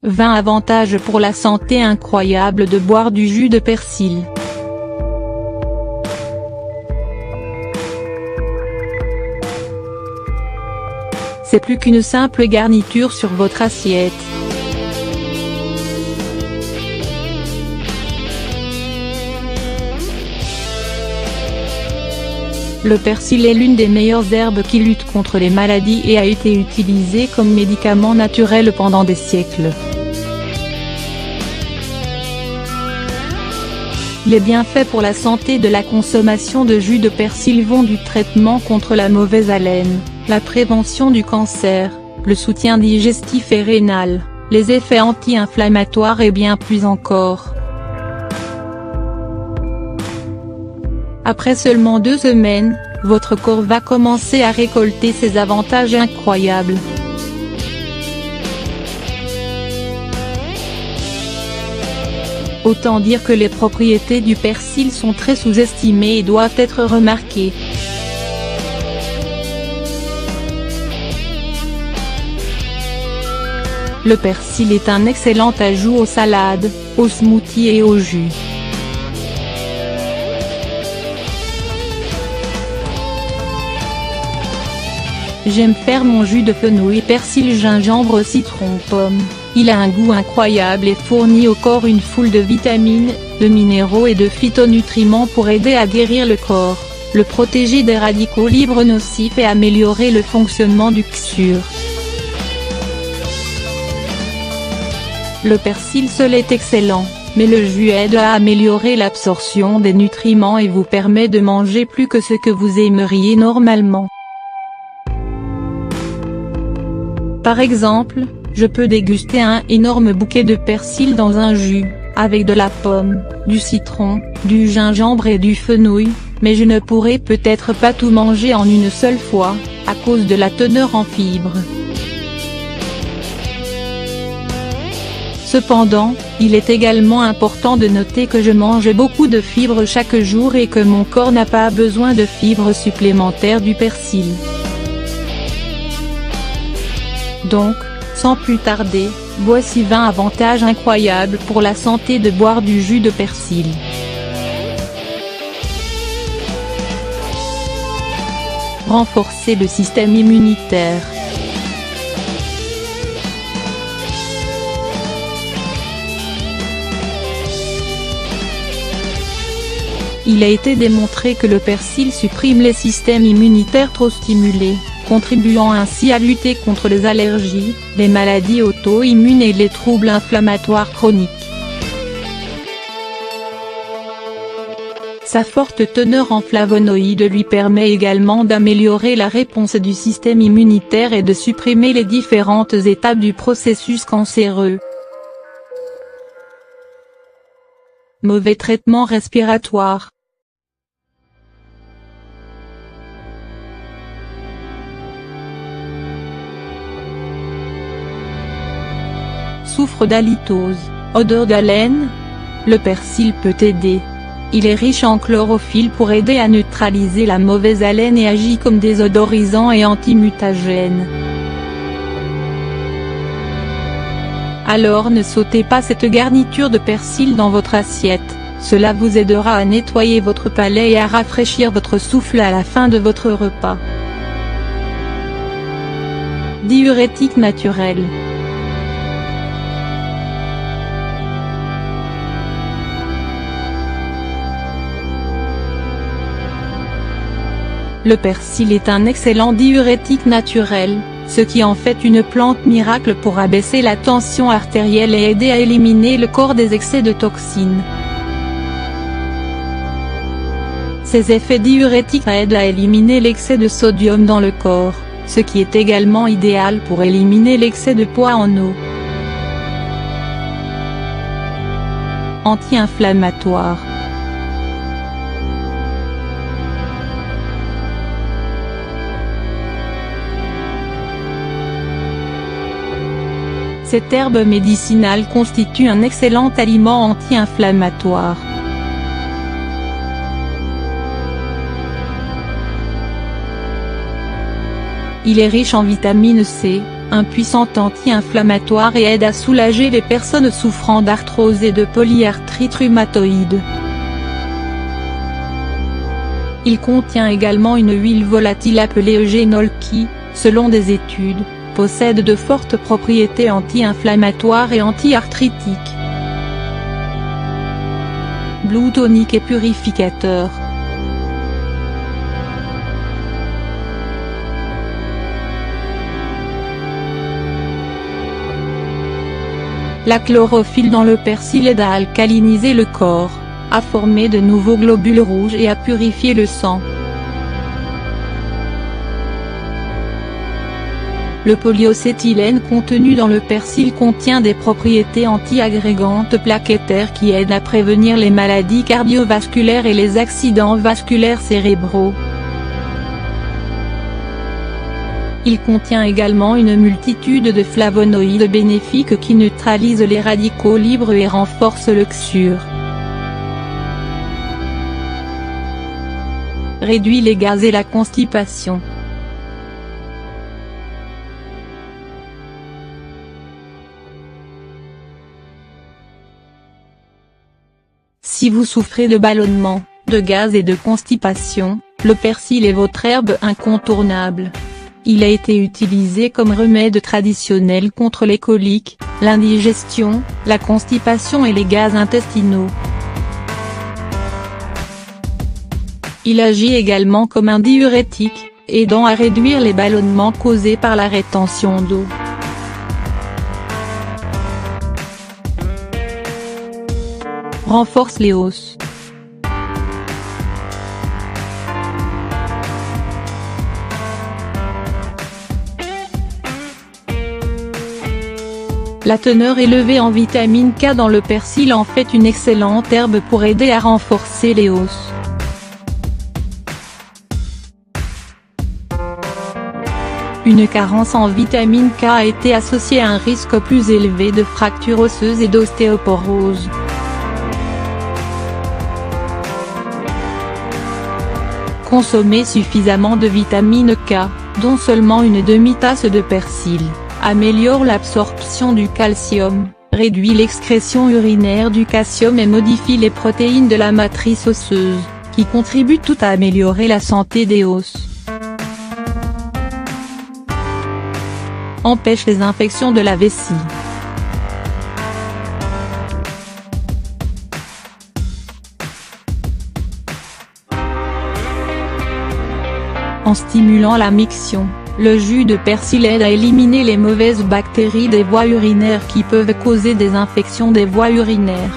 20 avantages pour la santé incroyables de boire du jus de persil. C'est plus qu'une simple garniture sur votre assiette. Le persil est l'une des meilleures herbes qui lutte contre les maladies et a été utilisé comme médicament naturel pendant des siècles. Les bienfaits pour la santé de la consommation de jus de persil vont du traitement contre la mauvaise haleine, la prévention du cancer, le soutien digestif et rénal, les effets anti-inflammatoires et bien plus encore. Après seulement 2 semaines, votre corps va commencer à récolter ces avantages incroyables. Autant dire que les propriétés du persil sont très sous-estimées et doivent être remarquées. Le persil est un excellent ajout aux salades, aux smoothies et aux jus. J'aime faire mon jus de fenouil persil gingembre citron pomme. Il a un goût incroyable et fournit au corps une foule de vitamines, de minéraux et de phytonutriments pour aider à guérir le corps, le protéger des radicaux libres nocifs et améliorer le fonctionnement du XUR. Le persil seul est excellent, mais le jus aide à améliorer l'absorption des nutriments et vous permet de manger plus que ce que vous aimeriez normalement. Par exemple, je peux déguster un énorme bouquet de persil dans un jus, avec de la pomme, du citron, du gingembre et du fenouil, mais je ne pourrai peut-être pas tout manger en une seule fois, à cause de la teneur en fibres. Cependant, il est également important de noter que je mange beaucoup de fibres chaque jour et que mon corps n'a pas besoin de fibres supplémentaires du persil. Donc, sans plus tarder, voici 20 avantages incroyables pour la santé de boire du jus de persil. Renforcer le système immunitaire. Il a été démontré que le persil supprime les systèmes immunitaires trop stimulés, contribuant ainsi à lutter contre les allergies, les maladies auto-immunes et les troubles inflammatoires chroniques. Sa forte teneur en flavonoïdes lui permet également d'améliorer la réponse du système immunitaire et de supprimer les différentes étapes du processus cancéreux. Mauvais traitement respiratoire. Souffre d'halitose, odeur d'haleine? Le persil peut aider. Il est riche en chlorophylle pour aider à neutraliser la mauvaise haleine et agit comme désodorisant et antimutagène. Alors ne sautez pas cette garniture de persil dans votre assiette, cela vous aidera à nettoyer votre palais et à rafraîchir votre souffle à la fin de votre repas. Diurétique naturel. Le persil est un excellent diurétique naturel, ce qui en fait une plante miracle pour abaisser la tension artérielle et aider à éliminer le corps des excès de toxines. Ces effets diurétiques aident à éliminer l'excès de sodium dans le corps, ce qui est également idéal pour éliminer l'excès de poids en eau. Anti-inflammatoire. Cette herbe médicinale constitue un excellent aliment anti-inflammatoire. Il est riche en vitamine C, un puissant anti-inflammatoire et aide à soulager les personnes souffrant d'arthrose et de polyarthrite rhumatoïde. Il contient également une huile volatile appelée eugénol qui, selon des études, possède de fortes propriétés anti-inflammatoires et anti-arthritiques. Blue tonique et purificateur. La chlorophylle dans le persil aide à alcaliniser le corps, à former de nouveaux globules rouges et à purifier le sang. Le polyocétylène contenu dans le persil contient des propriétés anti-agrégantes plaquettaires qui aident à prévenir les maladies cardiovasculaires et les accidents vasculaires cérébraux. Il contient également une multitude de flavonoïdes bénéfiques qui neutralisent les radicaux libres et renforcent le XUR. Réduit les gaz et la constipation. Si vous souffrez de ballonnement, de gaz et de constipation, le persil est votre herbe incontournable. Il a été utilisé comme remède traditionnel contre les coliques, l'indigestion, la constipation et les gaz intestinaux. Il agit également comme un diurétique, aidant à réduire les ballonnements causés par la rétention d'eau. Renforce les os. La teneur élevée en vitamine K dans le persil en fait une excellente herbe pour aider à renforcer les os. Une carence en vitamine K a été associée à un risque plus élevé de fractures osseuses et d'ostéoporose. Consommer suffisamment de vitamine K, dont seulement une demi-tasse de persil, améliore l'absorption du calcium, réduit l'excrétion urinaire du calcium et modifie les protéines de la matrice osseuse, qui contribuent toutes à améliorer la santé des os. Empêche les infections de la vessie. En stimulant la miction, le jus de persil aide à éliminer les mauvaises bactéries des voies urinaires qui peuvent causer des infections des voies urinaires.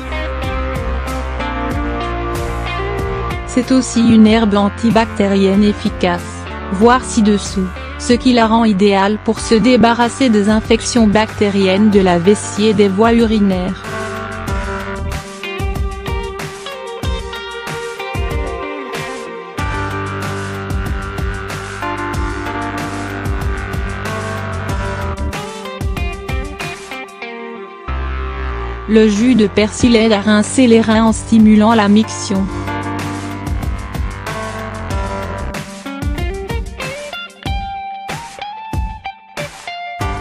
C'est aussi une herbe antibactérienne efficace, voir ci-dessous, ce qui la rend idéale pour se débarrasser des infections bactériennes de la vessie et des voies urinaires. Le jus de persil aide à rincer les reins en stimulant la miction.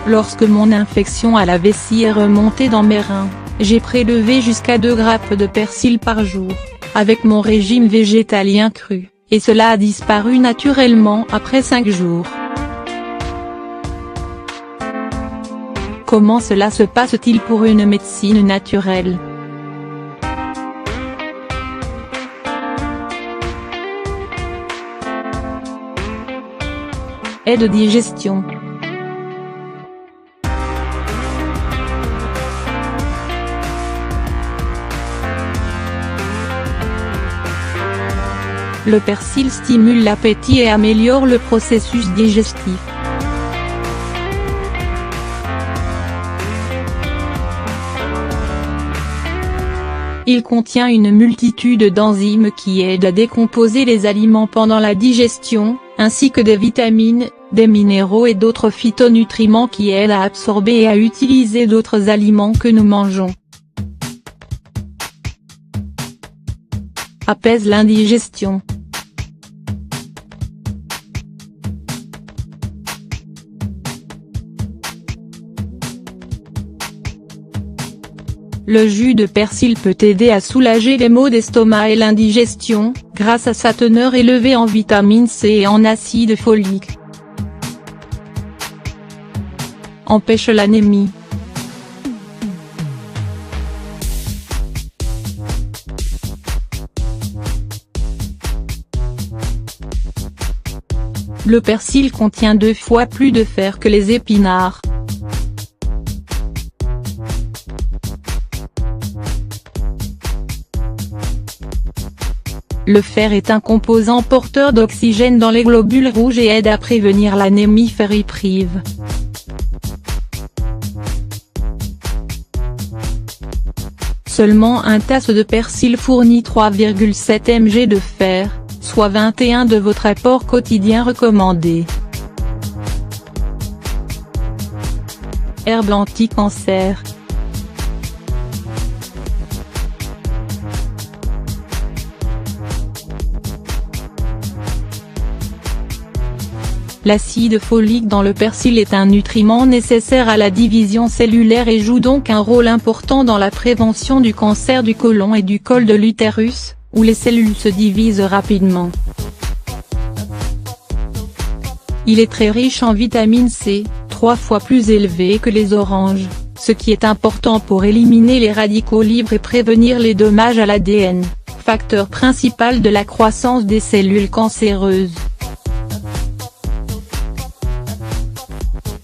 Lorsque mon infection à la vessie est remontée dans mes reins, j'ai prélevé jusqu'à 2 grappes de persil par jour, avec mon régime végétalien cru, et cela a disparu naturellement après 5 jours. Comment cela se passe-t-il pour une médecine naturelle? Aide de digestion. Le persil stimule l'appétit et améliore le processus digestif. Il contient une multitude d'enzymes qui aident à décomposer les aliments pendant la digestion, ainsi que des vitamines, des minéraux et d'autres phytonutriments qui aident à absorber et à utiliser d'autres aliments que nous mangeons. Apaise l'indigestion. Le jus de persil peut aider à soulager les maux d'estomac et l'indigestion, grâce à sa teneur élevée en vitamine C et en acide folique. Empêche l'anémie. Le persil contient 2 fois plus de fer que les épinards. Le fer est un composant porteur d'oxygène dans les globules rouges et aide à prévenir l'anémie ferriprive. Seulement une tasse de persil fournit 3,7 mg de fer, soit 21 de votre apport quotidien recommandé. Herbe anti-cancer. L'acide folique dans le persil est un nutriment nécessaire à la division cellulaire et joue donc un rôle important dans la prévention du cancer du côlon et du col de l'utérus, où les cellules se divisent rapidement. Il est très riche en vitamine C, 3 fois plus élevée que les oranges, ce qui est important pour éliminer les radicaux libres et prévenir les dommages à l'ADN, facteur principal de la croissance des cellules cancéreuses.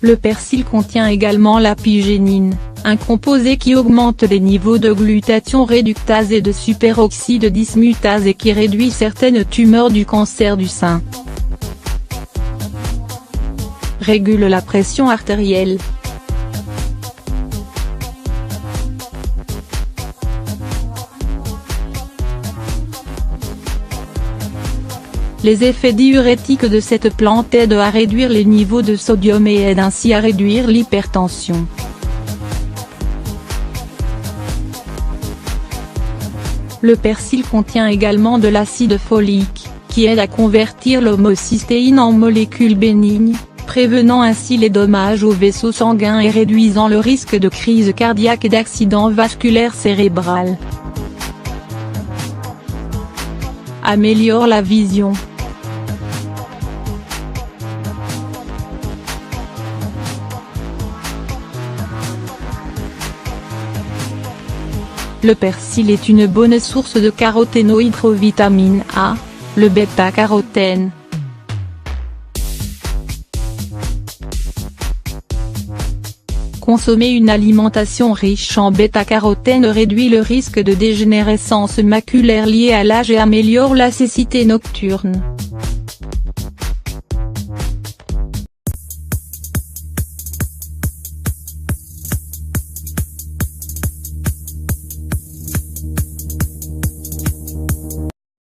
Le persil contient également l'apigénine, un composé qui augmente les niveaux de glutathion réductase et de superoxyde dismutase et qui réduit certaines tumeurs du cancer du sein. Régule la pression artérielle. Les effets diurétiques de cette plante aident à réduire les niveaux de sodium et aident ainsi à réduire l'hypertension. Le persil contient également de l'acide folique, qui aide à convertir l'homocystéine en molécules bénignes, prévenant ainsi les dommages aux vaisseaux sanguins et réduisant le risque de crise cardiaque et d'accident vasculaire cérébral. Améliore la vision. Le persil est une bonne source de caroténoïdes provitamine A, le bêta-carotène. Consommer une alimentation riche en bêta-carotène réduit le risque de dégénérescence maculaire liée à l'âge et améliore la cécité nocturne.